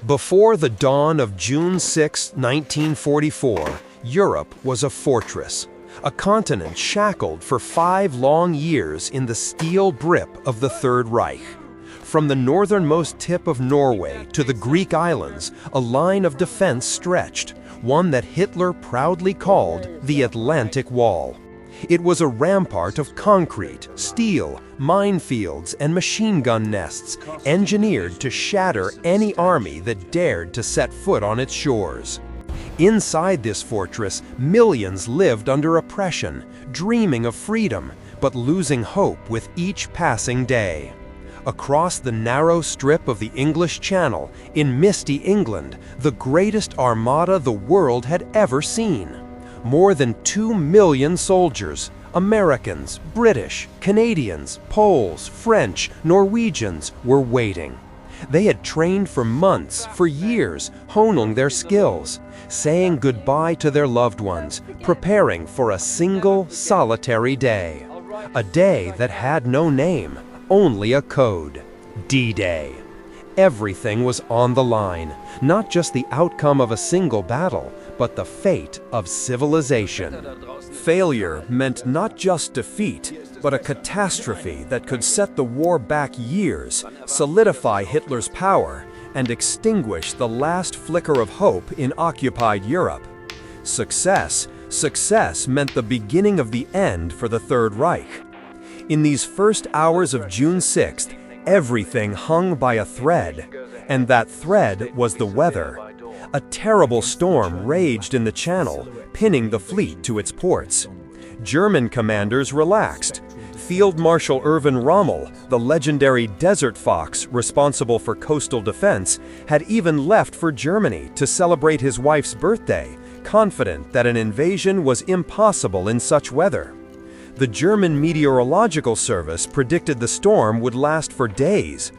Before the dawn of June 6, 1944, Europe was a fortress, a continent shackled for 5 long years in the steel grip of the Third Reich. From the northernmost tip of Norway to the Greek islands, a line of defense stretched, one that Hitler proudly called the Atlantic Wall. It was a rampart of concrete, steel, minefields, and machine gun nests, engineered to shatter any army that dared to set foot on its shores. Inside this fortress, millions lived under oppression, dreaming of freedom, but losing hope with each passing day. Across the narrow strip of the English Channel, in misty England, the greatest armada the world had ever seen. More than 2 million soldiers, Americans, British, Canadians, Poles, French, Norwegians, were waiting. They had trained for months, for years, honing their skills, saying goodbye to their loved ones, preparing for a single, solitary day. A day that had no name, only a code: D-Day. Everything was on the line, not just the outcome of a single battle, but the fate of civilization. Failure meant not just defeat, but a catastrophe that could set the war back years, solidify Hitler's power, and extinguish the last flicker of hope in occupied Europe. Success meant the beginning of the end for the Third Reich. In these first hours of June 6th, everything hung by a thread, and that thread was the weather. A terrible storm raged in the Channel, pinning the fleet to its ports. German commanders relaxed. Field Marshal Erwin Rommel, the legendary Desert Fox responsible for coastal defense, had even left for Germany to celebrate his wife's birthday, confident that an invasion was impossible in such weather. The German Meteorological Service predicted the storm would last for days,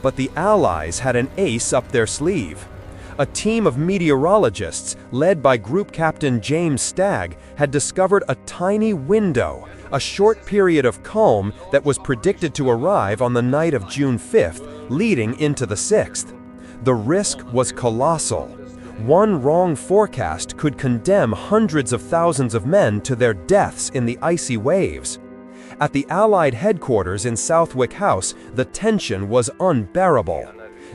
but the Allies had an ace up their sleeve. A team of meteorologists, led by Group Captain James Stagg, had discovered a tiny window, a short period of calm that was predicted to arrive on the night of June 5th, leading into the 6th. The risk was colossal. One wrong forecast could condemn hundreds of thousands of men to their deaths in the icy waves. At the Allied headquarters in Southwick House, the tension was unbearable.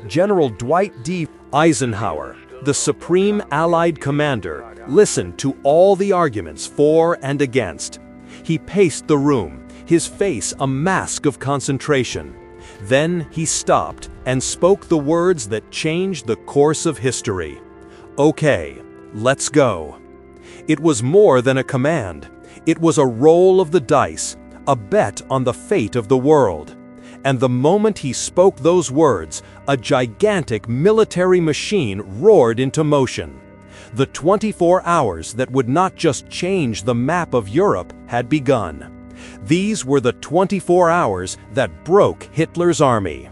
General Dwight D. Eisenhower, the supreme Allied commander, listened to all the arguments for and against. He paced the room, his face a mask of concentration. Then he stopped and spoke the words that changed the course of history. "Okay, let's go." It was more than a command. It was a roll of the dice, a bet on the fate of the world. And the moment he spoke those words, a gigantic military machine roared into motion. The 24 hours that would not just change the map of Europe had begun. These were the 24 hours that broke Hitler's army.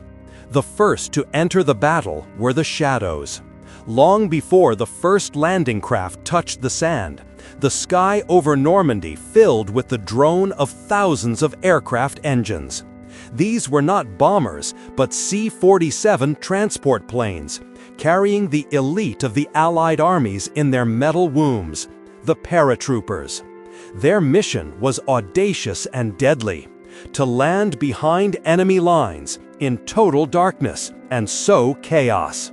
The first to enter the battle were the shadows. Long before the first landing craft touched the sand, the sky over Normandy filled with the drone of thousands of aircraft engines. These were not bombers, but C-47 transport planes, carrying the elite of the Allied armies in their metal wombs, the paratroopers. Their mission was audacious and deadly: to land behind enemy lines, in total darkness, and sow chaos.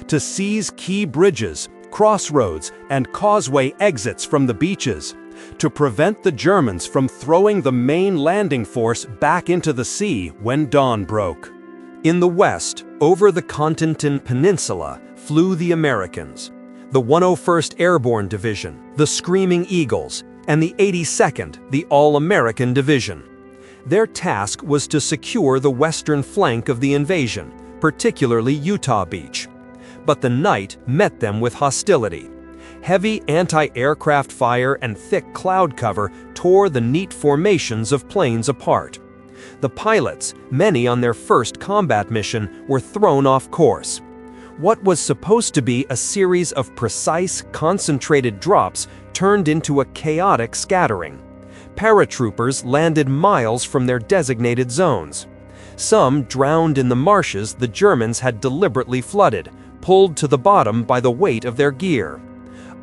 To seize key bridges, crossroads, and causeway exits from the beaches. To prevent the Germans from throwing the main landing force back into the sea when dawn broke. In the west, over the Continental Peninsula, flew the Americans. The 101st Airborne Division, the Screaming Eagles, and the 82nd, the All-American Division. Their task was to secure the western flank of the invasion, particularly Utah Beach. But the night met them with hostility. Heavy anti-aircraft fire and thick cloud cover tore the neat formations of planes apart. The pilots, many on their first combat mission, were thrown off course. What was supposed to be a series of precise, concentrated drops turned into a chaotic scattering. Paratroopers landed miles from their designated zones. Some drowned in the marshes the Germans had deliberately flooded, pulled to the bottom by the weight of their gear.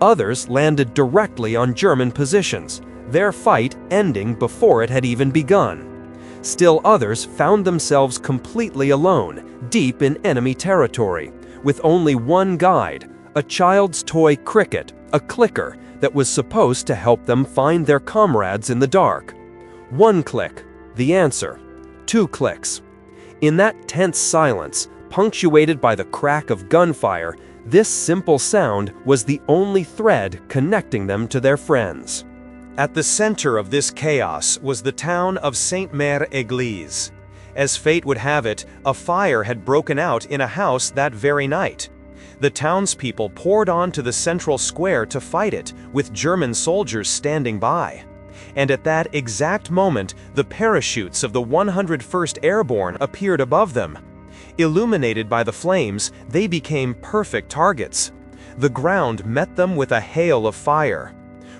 Others landed directly on German positions, their fight ending before it had even begun. Still others found themselves completely alone, deep in enemy territory, with only one guide, a child's toy cricket, a clicker that was supposed to help them find their comrades in the dark. One click, the answer. 2 clicks. In that tense silence, punctuated by the crack of gunfire, this simple sound was the only thread connecting them to their friends. At the center of this chaos was the town of Sainte-Mère-Église. As fate would have it, a fire had broken out in a house that very night. The townspeople poured onto the central square to fight it, with German soldiers standing by. And at that exact moment, the parachutes of the 101st Airborne appeared above them. Illuminated by the flames, they became perfect targets. The ground met them with a hail of fire.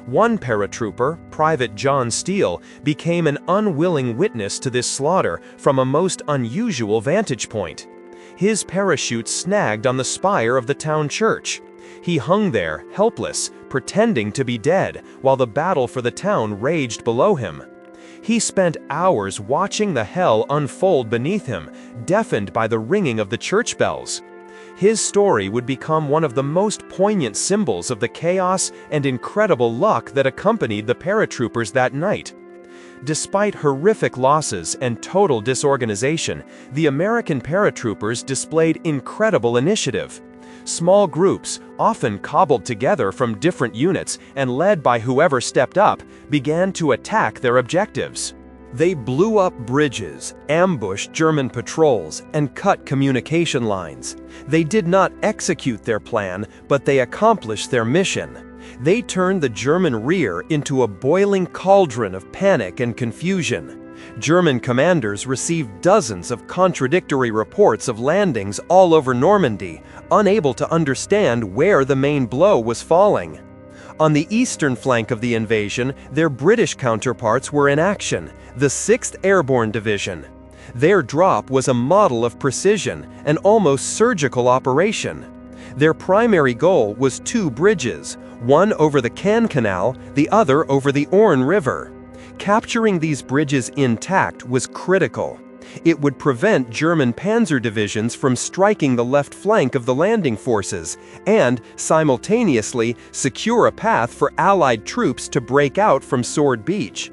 One paratrooper, Private John Steele, became an unwilling witness to this slaughter from a most unusual vantage point. His parachute snagged on the spire of the town church. He hung there, helpless, pretending to be dead, while the battle for the town raged below him. He spent hours watching the hell unfold beneath him, deafened by the ringing of the church bells. His story would become one of the most poignant symbols of the chaos and incredible luck that accompanied the paratroopers that night. Despite horrific losses and total disorganization, the American paratroopers displayed incredible initiative. Small groups, often cobbled together from different units and led by whoever stepped up, began to attack their objectives. They blew up bridges, ambushed German patrols, and cut communication lines. They did not execute their plan, but they accomplished their mission. They turned the German rear into a boiling cauldron of panic and confusion. German commanders received dozens of contradictory reports of landings all over Normandy, unable to understand where the main blow was falling. On the eastern flank of the invasion, their British counterparts were in action, the 6th Airborne Division. Their drop was a model of precision, an almost surgical operation. Their primary goal was 2 bridges, one over the Caen Canal, the other over the Orne River. Capturing these bridges intact was critical. It would prevent German panzer divisions from striking the left flank of the landing forces and, simultaneously, secure a path for Allied troops to break out from Sword Beach.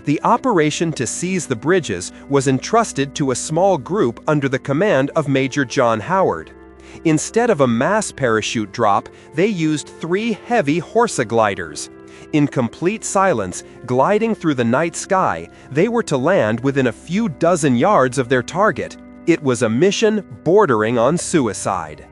The operation to seize the bridges was entrusted to a small group under the command of Major John Howard. Instead of a mass parachute drop, they used 3 heavy Horsa gliders. In complete silence, gliding through the night sky, they were to land within a few dozen yards of their target. It was a mission bordering on suicide.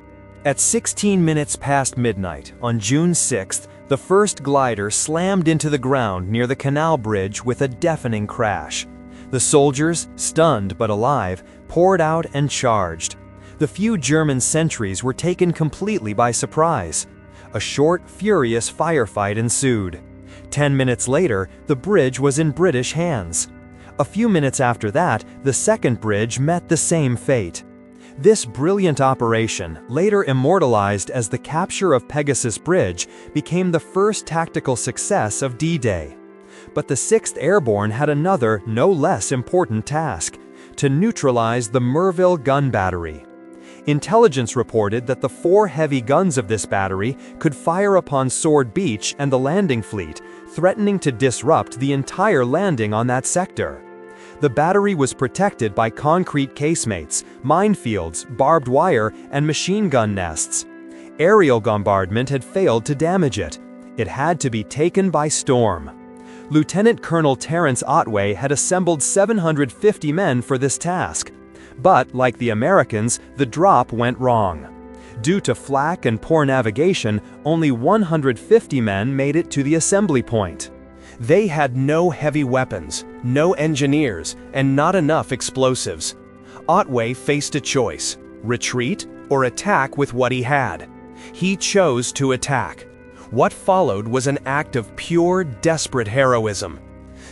At 16 minutes past midnight, on June 6th, the first glider slammed into the ground near the canal bridge with a deafening crash. The soldiers, stunned but alive, poured out and charged. The few German sentries were taken completely by surprise. A short, furious firefight ensued. 10 minutes later, the bridge was in British hands. A few minutes after that, the second bridge met the same fate. This brilliant operation, later immortalized as the capture of Pegasus Bridge, became the first tactical success of D-Day. But the 6th Airborne had another, no less important task: to neutralize the Merville gun battery. Intelligence reported that the 4 heavy guns of this battery could fire upon Sword Beach and the landing fleet, threatening to disrupt the entire landing on that sector. The battery was protected by concrete casemates, minefields, barbed wire, and machine gun nests. Aerial bombardment had failed to damage it. It had to be taken by storm. Lieutenant Colonel Terence Otway had assembled 750 men for this task. But, like the Americans, the drop went wrong. Due to flak and poor navigation, only 150 men made it to the assembly point. They had no heavy weapons, no engineers, and not enough explosives. Otway faced a choice: retreat or attack with what he had. He chose to attack. What followed was an act of pure, desperate heroism.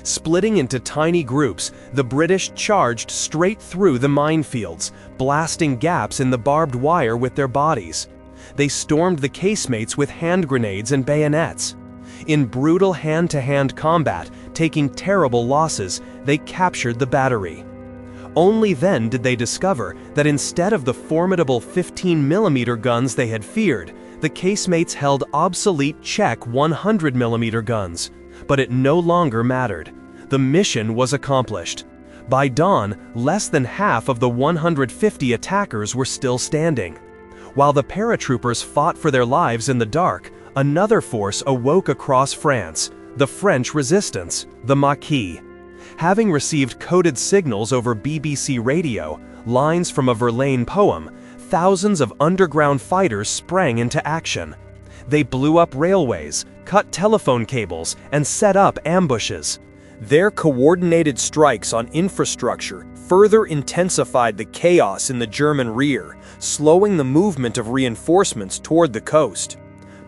Splitting into tiny groups, the British charged straight through the minefields, blasting gaps in the barbed wire with their bodies. they stormed the casemates with hand grenades and bayonets. In brutal hand-to-hand combat, taking terrible losses, they captured the battery. Only then did they discover that instead of the formidable 15mm guns they had feared, the casemates held obsolete Czech 100mm guns. But it no longer mattered. The mission was accomplished. By dawn, less than half of the 150 attackers were still standing. While the paratroopers fought for their lives in the dark, another force awoke across France, the French resistance, the Maquis. Having received coded signals over BBC radio, lines from a Verlaine poem, thousands of underground fighters sprang into action. They blew up railways, cut telephone cables, and set up ambushes. Their coordinated strikes on infrastructure further intensified the chaos in the German rear, slowing the movement of reinforcements toward the coast.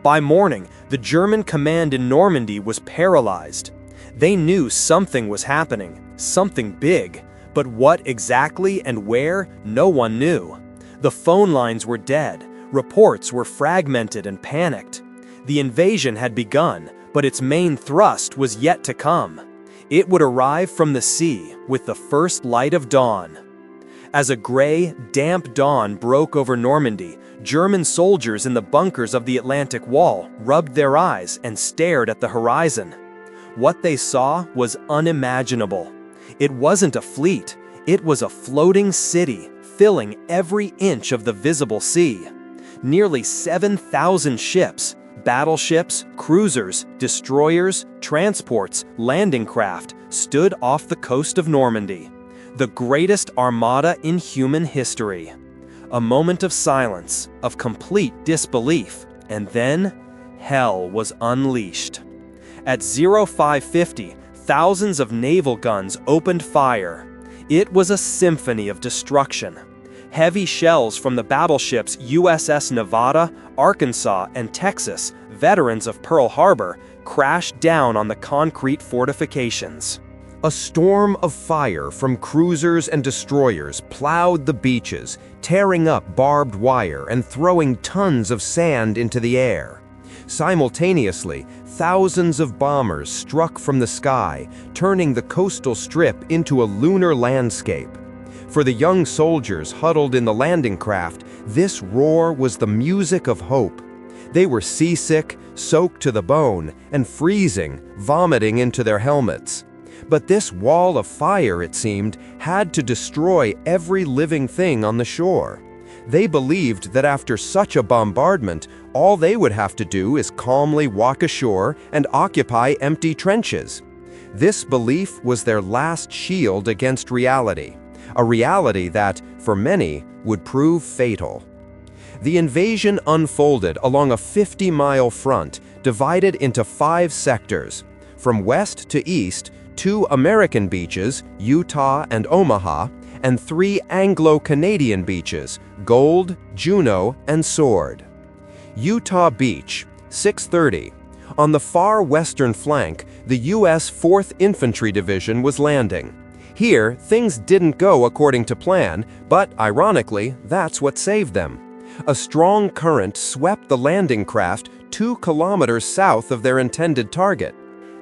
By morning, the German command in Normandy was paralyzed. They knew something was happening, something big, but what exactly and where, no one knew. The phone lines were dead, reports were fragmented and panicked. The invasion had begun, but its main thrust was yet to come. It would arrive from the sea with the first light of dawn. As a gray, damp dawn broke over Normandy, German soldiers in the bunkers of the Atlantic Wall rubbed their eyes and stared at the horizon. What they saw was unimaginable. It wasn't a fleet, it was a floating city, filling every inch of the visible sea. Nearly 7,000 ships, battleships, cruisers, destroyers, transports, landing craft stood off the coast of Normandy. The greatest armada in human history. A moment of silence, of complete disbelief, and then hell was unleashed. At 0550, thousands of naval guns opened fire. It was a symphony of destruction. Heavy shells from the battleships USS Nevada, Arkansas, and Texas, veterans of Pearl Harbor, crashed down on the concrete fortifications. A storm of fire from cruisers and destroyers plowed the beaches, tearing up barbed wire and throwing tons of sand into the air. Simultaneously, thousands of bombers struck from the sky, turning the coastal strip into a lunar landscape. For the young soldiers huddled in the landing craft, this roar was the music of hope. They were seasick, soaked to the bone, and freezing, vomiting into their helmets. But this wall of fire, it seemed, had to destroy every living thing on the shore. They believed that after such a bombardment, all they would have to do is calmly walk ashore and occupy empty trenches. This belief was their last shield against reality, a reality that, for many, would prove fatal. The invasion unfolded along a 50-mile front, divided into 5 sectors. From west to east, 2 American beaches, Utah and Omaha, and 3 Anglo-Canadian beaches, Gold, Juno, and Sword. Utah Beach, 6:30. On the far western flank, the U.S. 4th Infantry Division was landing. Here, things didn't go according to plan, but ironically, that's what saved them. A strong current swept the landing craft 2 kilometers south of their intended target.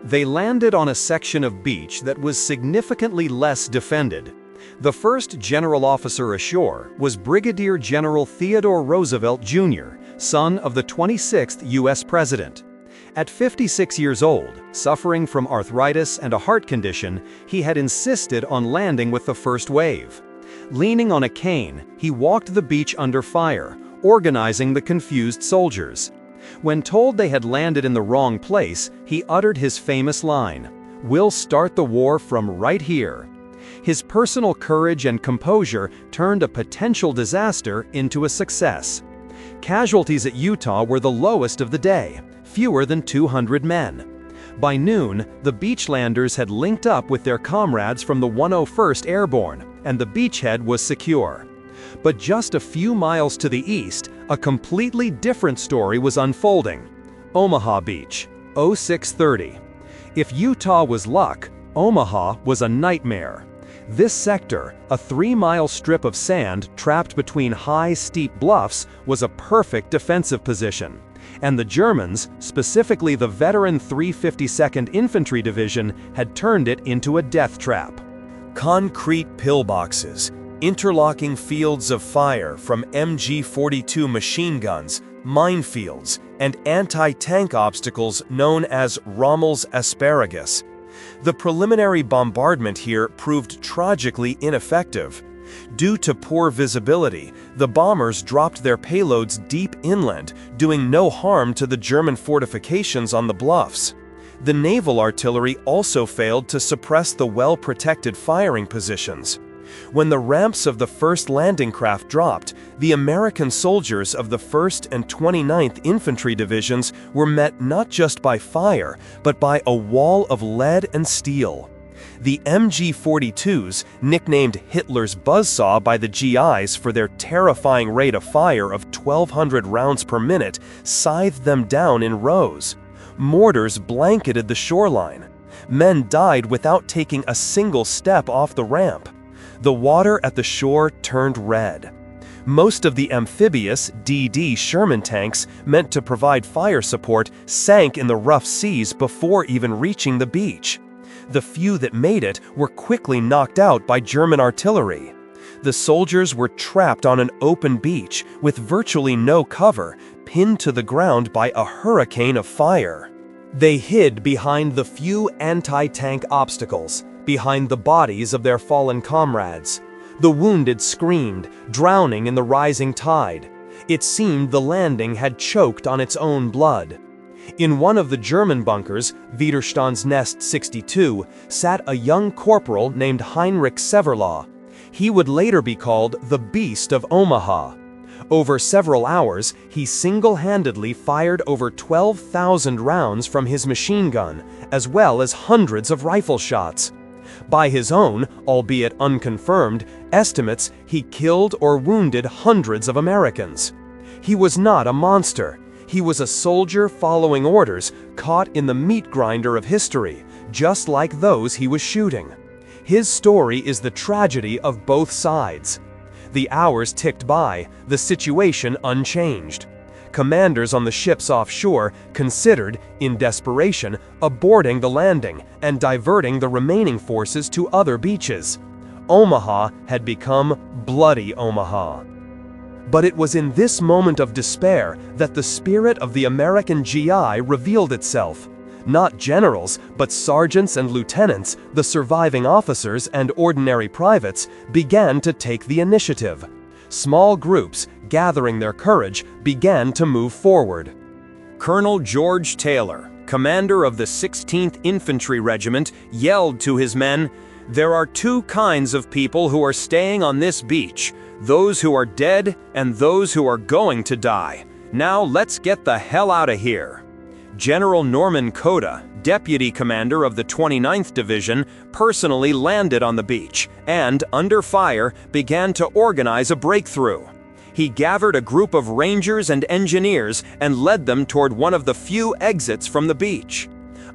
They landed on a section of beach that was significantly less defended. The first general officer ashore was Brigadier General Theodore Roosevelt, Jr., son of the 26th U.S. President. At 56 years old, suffering from arthritis and a heart condition, he had insisted on landing with the first wave. Leaning on a cane, he walked the beach under fire, organizing the confused soldiers. When told they had landed in the wrong place, he uttered his famous line, "We'll start the war from right here." His personal courage and composure turned a potential disaster into a success. Casualties at Utah were the lowest of the day, fewer than 200 men. By noon, the Beachlanders had linked up with their comrades from the 101st Airborne, and the beachhead was secure. But just a few miles to the east, a completely different story was unfolding. Omaha Beach, 0630. If Utah was luck, Omaha was a nightmare. This sector, a 3-mile strip of sand trapped between high, steep bluffs, was a perfect defensive position. And the Germans, specifically the veteran 352nd Infantry Division, had turned it into a death trap. Concrete pillboxes, interlocking fields of fire from MG-42 machine guns, minefields, and anti-tank obstacles known as Rommel's asparagus. The preliminary bombardment here proved tragically ineffective. Due to poor visibility, the bombers dropped their payloads deep inland, doing no harm to the German fortifications on the bluffs. The naval artillery also failed to suppress the well-protected firing positions. When the ramps of the first landing craft dropped, the American soldiers of the 1st and 29th Infantry Divisions were met not just by fire, but by a wall of lead and steel. The MG-42s, nicknamed Hitler's buzzsaw by the GIs for their terrifying rate of fire of 1,200 rounds per minute, scythed them down in rows. Mortars blanketed the shoreline. Men died without taking a single step off the ramp. The water at the shore turned red. Most of the amphibious DD Sherman tanks meant to provide fire support sank in the rough seas before even reaching the beach. The few that made it were quickly knocked out by German artillery. The soldiers were trapped on an open beach with virtually no cover, pinned to the ground by a hurricane of fire. They hid behind the few anti-tank obstacles, behind the bodies of their fallen comrades. The wounded screamed, drowning in the rising tide. It seemed the landing had choked on its own blood. In one of the German bunkers, Widerstandsnest 62, sat a young corporal named Heinrich Severlaw. He would later be called the Beast of Omaha. Over several hours, he single-handedly fired over 12,000 rounds from his machine gun, as well as hundreds of rifle shots. By his own, albeit unconfirmed, estimates, he killed or wounded hundreds of Americans. He was not a monster. He was a soldier following orders, caught in the meat grinder of history, just like those he was shooting. His story is the tragedy of both sides. The hours ticked by, the situation unchanged. Commanders on the ships offshore considered, in desperation, aborting the landing and diverting the remaining forces to other beaches. Omaha had become Bloody Omaha. But it was in this moment of despair that the spirit of the American GI revealed itself. Not generals, but sergeants and lieutenants, the surviving officers and ordinary privates, began to take the initiative. Small groups, gathering their courage, began to move forward. Colonel George Taylor, commander of the 16th Infantry Regiment, yelled to his men, "There are two kinds of people who are staying on this beach, those who are dead and those who are going to die. Now let's get the hell out of here." General Norman Cota, deputy commander of the 29th Division, personally landed on the beach and, under fire, began to organize a breakthrough. He gathered a group of rangers and engineers and led them toward one of the few exits from the beach.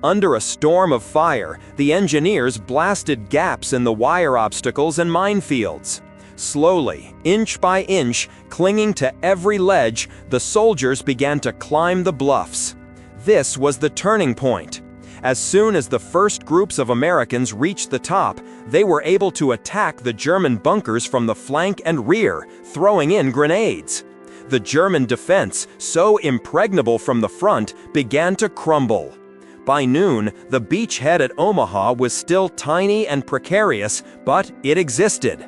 Under a storm of fire, the engineers blasted gaps in the wire obstacles and minefields. Slowly, inch by inch, clinging to every ledge, the soldiers began to climb the bluffs. This was the turning point. As soon as the first groups of Americans reached the top, they were able to attack the German bunkers from the flank and rear, throwing in grenades. The German defense, so impregnable from the front, began to crumble. By noon, the beachhead at Omaha was still tiny and precarious, but it existed.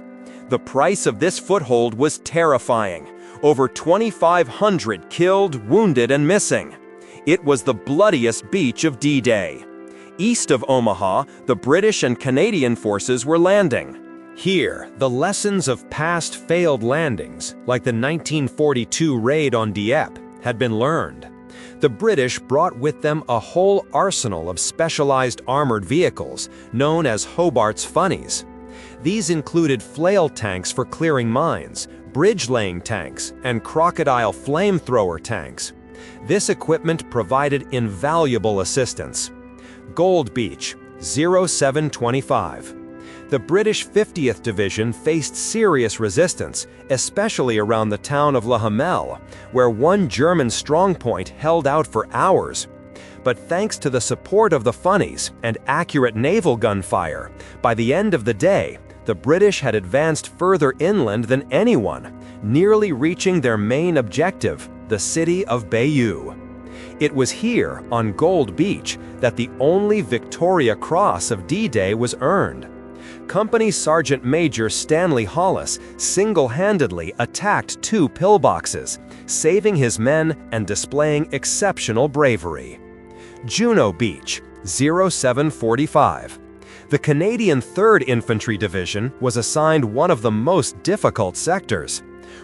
The price of this foothold was terrifying. Over 2,500 killed, wounded, and missing. It was the bloodiest beach of D-Day. East of Omaha, the British and Canadian forces were landing. Here, the lessons of past failed landings, like the 1942 raid on Dieppe, had been learned. The British brought with them a whole arsenal of specialized armored vehicles, known as Hobart's Funnies. These included flail tanks for clearing mines, bridge-laying tanks, and crocodile flamethrower tanks. This equipment provided invaluable assistance. Gold Beach, 0725. The British 50th Division faced serious resistance, especially around the town of La Hamel, where one German strongpoint held out for hours. But thanks to the support of the funnies and accurate naval gunfire, by the end of the day, the British had advanced further inland than anyone, nearly reaching their main objective, the city of Bayeux. It was here, on Gold Beach, that the only Victoria Cross of D-Day was earned. Company Sergeant Major Stanley Hollis single-handedly attacked 2 pillboxes, saving his men and displaying exceptional bravery. Juno Beach, 0745. The Canadian 3rd Infantry Division was assigned one of the most difficult sectors.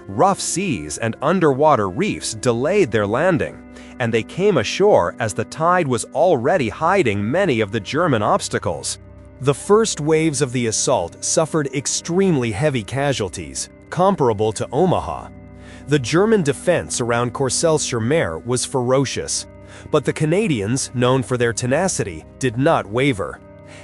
Rough seas and underwater reefs delayed their landing, and they came ashore as the tide was already hiding many of the German obstacles. The first waves of the assault suffered extremely heavy casualties, comparable to Omaha. The German defense around Courcelles-sur-Mer was ferocious, but the Canadians, known for their tenacity, did not waver.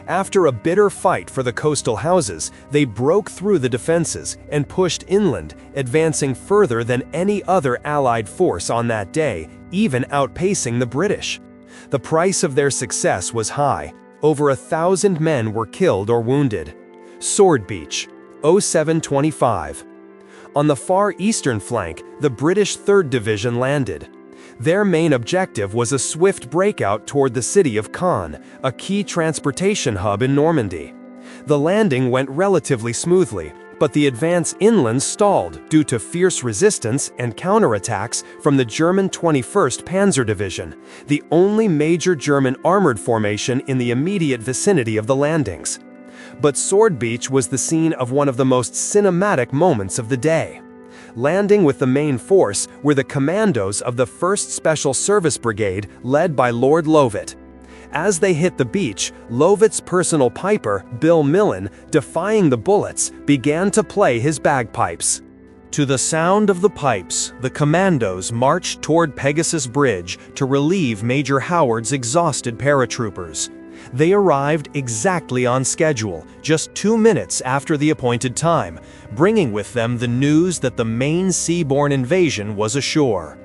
After a bitter fight for the coastal houses, they broke through the defenses and pushed inland, advancing further than any other Allied force on that day, even outpacing the British. The price of their success was high. Over 1,000 men were killed or wounded. Sword Beach, 0725. On the far eastern flank, the British 3rd Division landed. Their main objective was a swift breakout toward the city of Caen, a key transportation hub in Normandy. The landing went relatively smoothly, but the advance inland stalled due to fierce resistance and counterattacks from the German 21st Panzer Division, the only major German armored formation in the immediate vicinity of the landings. But Sword Beach was the scene of one of the most cinematic moments of the day. Landing with the main force were the commandos of the 1st Special Service Brigade led by Lord Lovat. As they hit the beach, Lovat's personal piper, Bill Millen, defying the bullets, began to play his bagpipes. To the sound of the pipes, the commandos marched toward Pegasus Bridge to relieve Major Howard's exhausted paratroopers. They arrived exactly on schedule, just 2 minutes after the appointed time, bringing with them the news that the main seaborne invasion was ashore.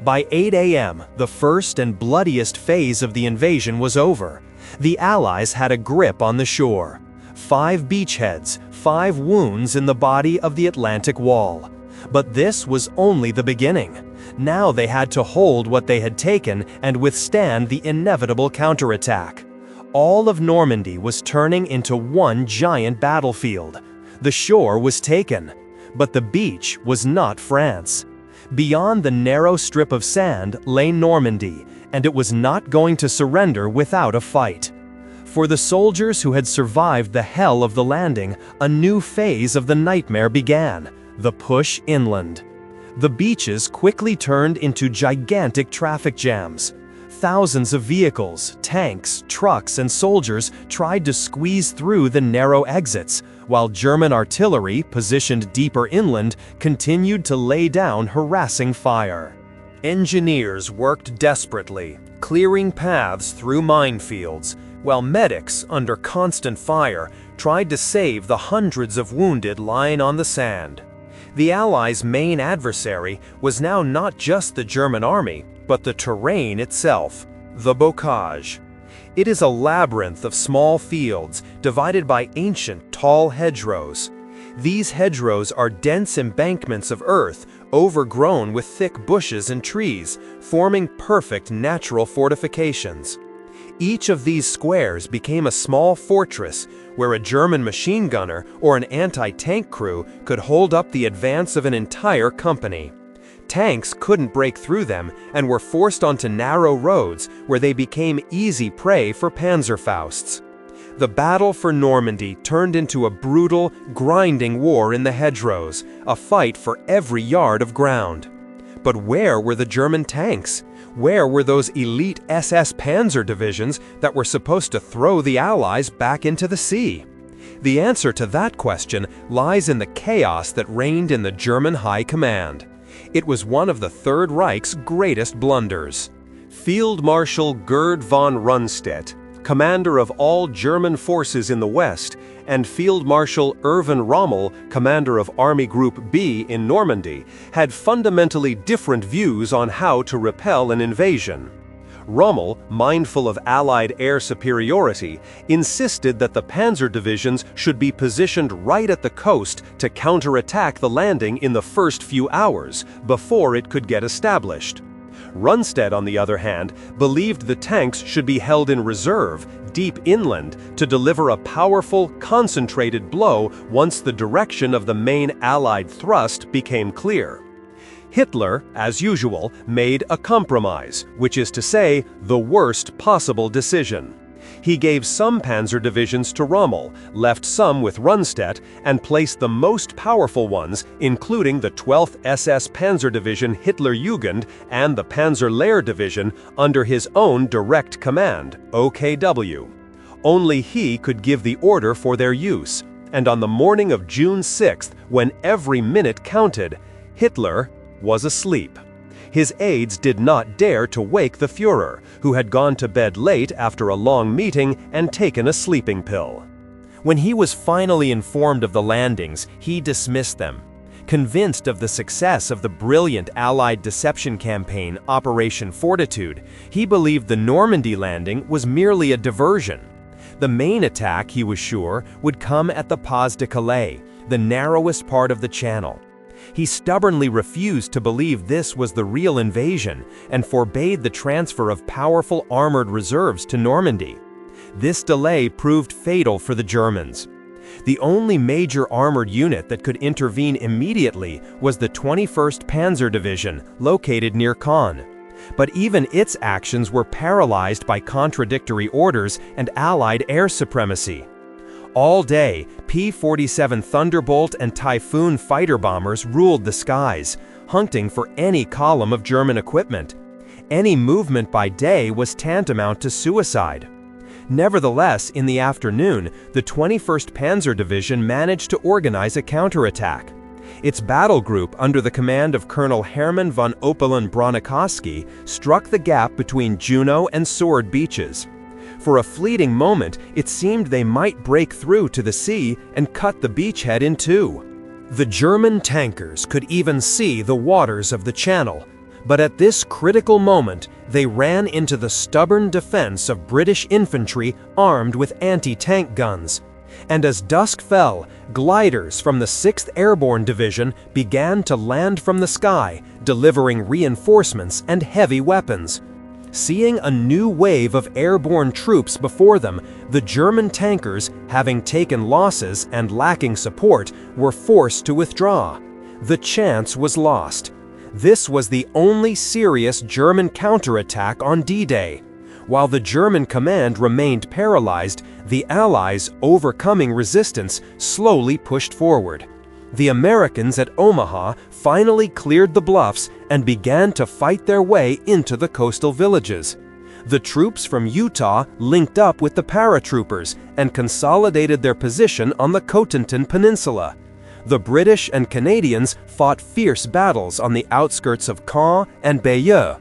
By 8 a.m., the first and bloodiest phase of the invasion was over. The Allies had a grip on the shore. 5 beachheads, 5 wounds in the body of the Atlantic Wall. But this was only the beginning. Now they had to hold what they had taken and withstand the inevitable counterattack. All of Normandy was turning into one giant battlefield. The shore was taken, but the beach was not France. Beyond the narrow strip of sand lay Normandy, and it was not going to surrender without a fight. For the soldiers who had survived the hell of the landing, a new phase of the nightmare began, the push inland. The beaches quickly turned into gigantic traffic jams. Thousands of vehicles, tanks, trucks, and soldiers tried to squeeze through the narrow exits, while German artillery, positioned deeper inland, continued to lay down harassing fire. Engineers worked desperately, clearing paths through minefields, while medics, under constant fire, tried to save the hundreds of wounded lying on the sand. The Allies' main adversary was now not just the German army, but the terrain itself, the bocage. It is a labyrinth of small fields divided by ancient, tall hedgerows. These hedgerows are dense embankments of earth overgrown with thick bushes and trees, forming perfect natural fortifications. Each of these squares became a small fortress where a German machine gunner or an anti-tank crew could hold up the advance of an entire company. Tanks couldn't break through them and were forced onto narrow roads where they became easy prey for Panzerfausts. The battle for Normandy turned into a brutal, grinding war in the hedgerows, a fight for every yard of ground. But where were the German tanks? Where were those elite SS Panzer divisions that were supposed to throw the Allies back into the sea? The answer to that question lies in the chaos that reigned in the German High Command. It was one of the Third Reich's greatest blunders. Field Marshal Gerd von Rundstedt, commander of all German forces in the West, and Field Marshal Erwin Rommel, commander of Army Group B in Normandy, had fundamentally different views on how to repel an invasion. Rommel, mindful of Allied air superiority, insisted that the panzer divisions should be positioned right at the coast to counterattack the landing in the first few hours, before it could get established. Rundstedt, on the other hand, believed the tanks should be held in reserve, deep inland, to deliver a powerful, concentrated blow once the direction of the main Allied thrust became clear. Hitler, as usual, made a compromise, which is to say, the worst possible decision. He gave some panzer divisions to Rommel, left some with Rundstedt, and placed the most powerful ones, including the 12th SS Panzer Division Hitlerjugend and the Panzerlehr Division, under his own direct command, OKW. Only he could give the order for their use, and on the morning of June 6th, when every minute counted, Hitler was asleep. His aides did not dare to wake the Führer, who had gone to bed late after a long meeting and taken a sleeping pill. When he was finally informed of the landings, he dismissed them. Convinced of the success of the brilliant Allied deception campaign Operation Fortitude, he believed the Normandy landing was merely a diversion. The main attack, he was sure, would come at the Pas de Calais, the narrowest part of the channel. He stubbornly refused to believe this was the real invasion and forbade the transfer of powerful armored reserves to Normandy. This delay proved fatal for the Germans. The only major armored unit that could intervene immediately was the 21st Panzer Division, located near Caen. But even its actions were paralyzed by contradictory orders and Allied air supremacy. All day, P-47 Thunderbolt and Typhoon fighter bombers ruled the skies, hunting for any column of German equipment. Any movement by day was tantamount to suicide. Nevertheless, in the afternoon, the 21st Panzer Division managed to organize a counterattack. Its battle group, under the command of Colonel Hermann von Oppelen-Bronickowski, struck the gap between Juno and Sword beaches. For a fleeting moment, it seemed they might break through to the sea and cut the beachhead in two. The German tankers could even see the waters of the channel, but at this critical moment, they ran into the stubborn defense of British infantry armed with anti-tank guns. And as dusk fell, gliders from the 6th Airborne Division began to land from the sky, delivering reinforcements and heavy weapons. Seeing a new wave of airborne troops before them, the German tankers, having taken losses and lacking support, were forced to withdraw. The chance was lost. This was the only serious German counterattack on D-Day. While the German command remained paralyzed, the Allies, overcoming resistance, slowly pushed forward. The Americans at Omaha finally cleared the bluffs and began to fight their way into the coastal villages. The troops from Utah linked up with the paratroopers and consolidated their position on the Cotentin Peninsula. The British and Canadians fought fierce battles on the outskirts of Caen and Bayeux.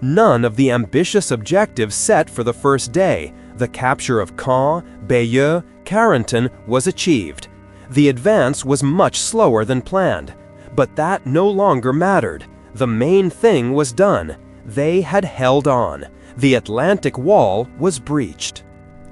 None of the ambitious objectives set for the first day, the capture of Caen, Bayeux, Carentan, was achieved. The advance was much slower than planned, but that no longer mattered. The main thing was done. They had held on. The Atlantic Wall was breached.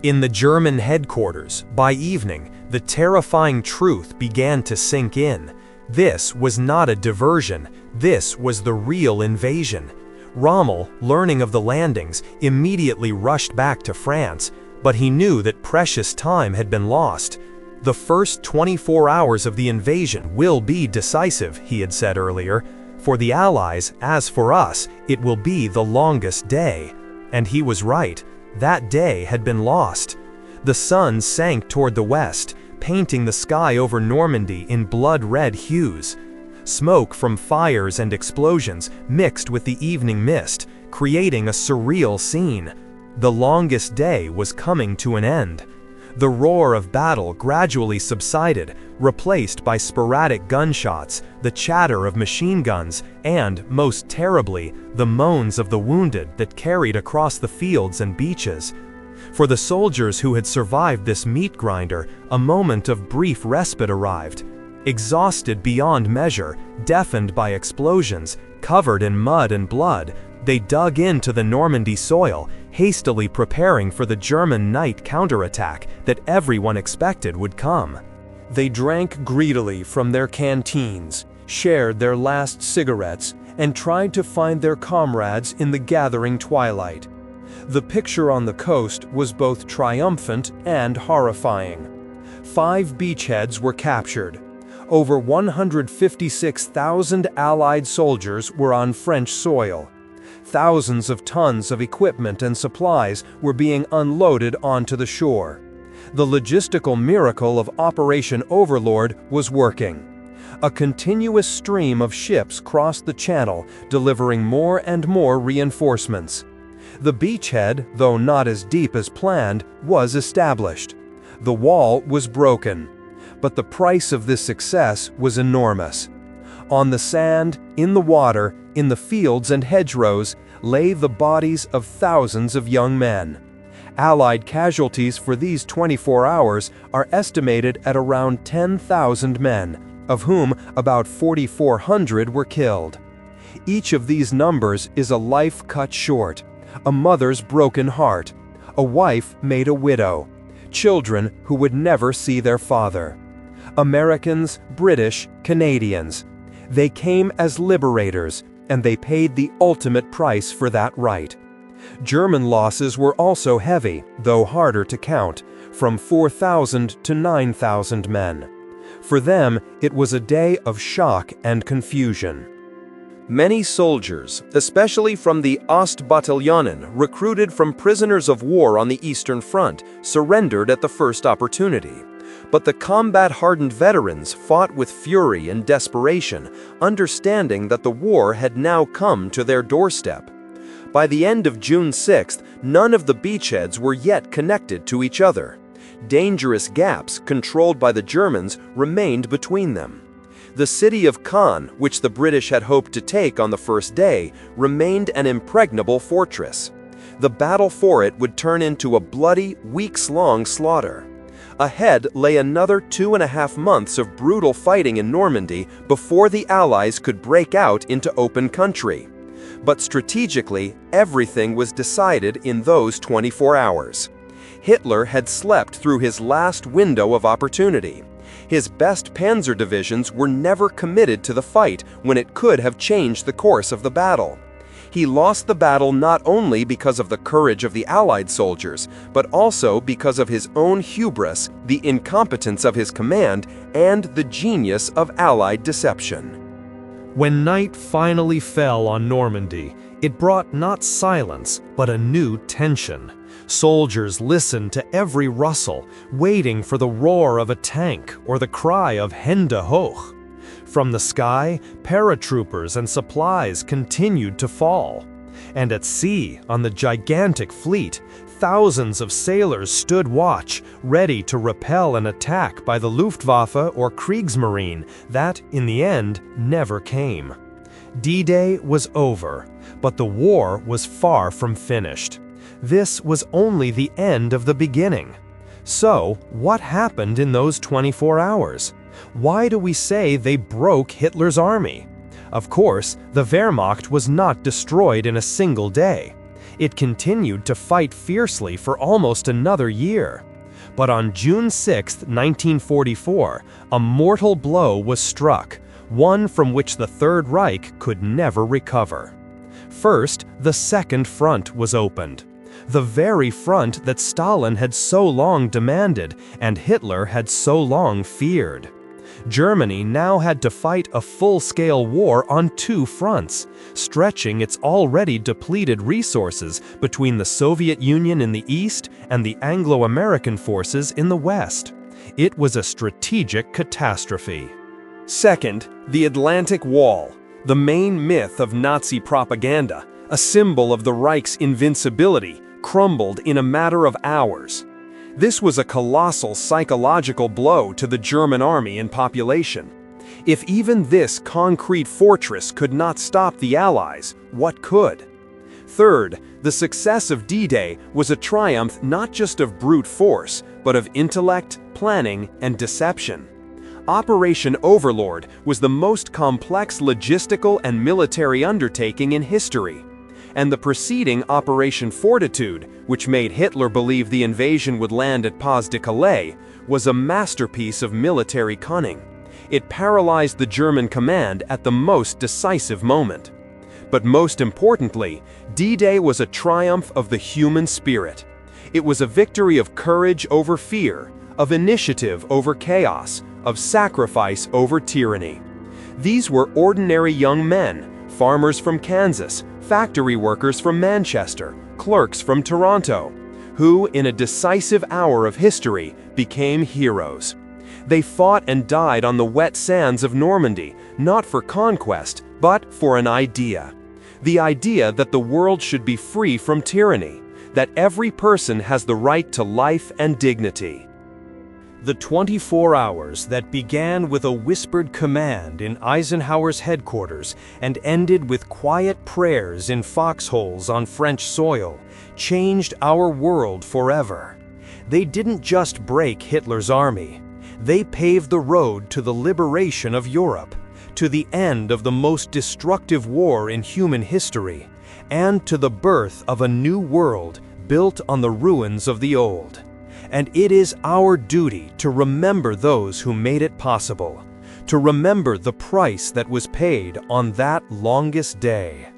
In the German headquarters, by evening, the terrifying truth began to sink in. This was not a diversion. This was the real invasion. Rommel, learning of the landings, immediately rushed back to France, but he knew that precious time had been lost. The first 24 hours of the invasion will be decisive, he had said earlier. For the Allies, as for us, it will be the longest day. And he was right. That day had been lost. The sun sank toward the west, painting the sky over Normandy in blood-red hues. Smoke from fires and explosions mixed with the evening mist, creating a surreal scene. The longest day was coming to an end. The roar of battle gradually subsided, replaced by sporadic gunshots, the chatter of machine guns, and, most terribly, the moans of the wounded that carried across the fields and beaches. For the soldiers who had survived this meat grinder, a moment of brief respite arrived. Exhausted beyond measure, deafened by explosions, covered in mud and blood, they dug into the Normandy soil, hastily preparing for the German night counterattack that everyone expected would come. They drank greedily from their canteens, shared their last cigarettes, and tried to find their comrades in the gathering twilight. The picture on the coast was both triumphant and horrifying. 5 beachheads were captured. Over 156,000 Allied soldiers were on French soil. Thousands of tons of equipment and supplies were being unloaded onto the shore. The logistical miracle of Operation Overlord was working. A continuous stream of ships crossed the channel, delivering more and more reinforcements. The beachhead, though not as deep as planned, was established. The wall was broken. But the price of this success was enormous. On the sand, in the water, in the fields and hedgerows, lay the bodies of thousands of young men. Allied casualties for these 24 hours are estimated at around 10,000 men, of whom about 4,400 were killed. Each of these numbers is a life cut short, a mother's broken heart, a wife made a widow, children who would never see their father. Americans, British, Canadians. They came as liberators, and they paid the ultimate price for that right. German losses were also heavy, though harder to count, from 4,000 to 9,000 men. For them, it was a day of shock and confusion. Many soldiers, especially from the Ostbataillionen, recruited from prisoners of war on the Eastern Front, surrendered at the first opportunity. But the combat-hardened veterans fought with fury and desperation, understanding that the war had now come to their doorstep. By the end of June 6th, none of the beachheads were yet connected to each other. Dangerous gaps, controlled by the Germans, remained between them. The city of Caen, which the British had hoped to take on the first day, remained an impregnable fortress. The battle for it would turn into a bloody, weeks-long slaughter. Ahead lay another 2.5 months of brutal fighting in Normandy before the Allies could break out into open country. But strategically, everything was decided in those 24 hours. Hitler had slept through his last window of opportunity. His best panzer divisions were never committed to the fight when it could have changed the course of the battle. He lost the battle not only because of the courage of the Allied soldiers, but also because of his own hubris, the incompetence of his command, and the genius of Allied deception. When night finally fell on Normandy, it brought not silence, but a new tension. Soldiers listened to every rustle, waiting for the roar of a tank or the cry of Hände hoch. From the sky, paratroopers and supplies continued to fall. And at sea, on the gigantic fleet, thousands of sailors stood watch, ready to repel an attack by the Luftwaffe or Kriegsmarine that, in the end, never came. D-Day was over, but the war was far from finished. This was only the end of the beginning. So, what happened in those 24 hours? Why do we say they broke Hitler's army? Of course, the Wehrmacht was not destroyed in a single day. It continued to fight fiercely for almost another year. But on June 6, 1944, a mortal blow was struck, one from which the Third Reich could never recover. First, the Second Front was opened. The very front that Stalin had so long demanded and Hitler had so long feared. Germany now had to fight a full-scale war on 2 fronts, stretching its already depleted resources between the Soviet Union in the east and the Anglo-American forces in the west. It was a strategic catastrophe. Second, the Atlantic Wall, the main myth of Nazi propaganda, a symbol of the Reich's invincibility, crumbled in a matter of hours. This was a colossal psychological blow to the German army and population. If even this concrete fortress could not stop the Allies, what could? Third, the success of D-Day was a triumph not just of brute force, but of intellect, planning, and deception. Operation Overlord was the most complex logistical and military undertaking in history. And the preceding Operation Fortitude, which made Hitler believe the invasion would land at Pas-de-Calais, was a masterpiece of military cunning. It paralyzed the German command at the most decisive moment. But most importantly, D-Day was a triumph of the human spirit. It was a victory of courage over fear, of initiative over chaos, of sacrifice over tyranny. These were ordinary young men, farmers from Kansas, factory workers from Manchester, clerks from Toronto, who, in a decisive hour of history, became heroes. They fought and died on the wet sands of Normandy, not for conquest, but for an idea. The idea that the world should be free from tyranny, that every person has the right to life and dignity. The 24 hours that began with a whispered command in Eisenhower's headquarters and ended with quiet prayers in foxholes on French soil changed our world forever. They didn't just break Hitler's army. They paved the road to the liberation of Europe, to the end of the most destructive war in human history, and to the birth of a new world built on the ruins of the old. And it is our duty to remember those who made it possible, to remember the price that was paid on that longest day.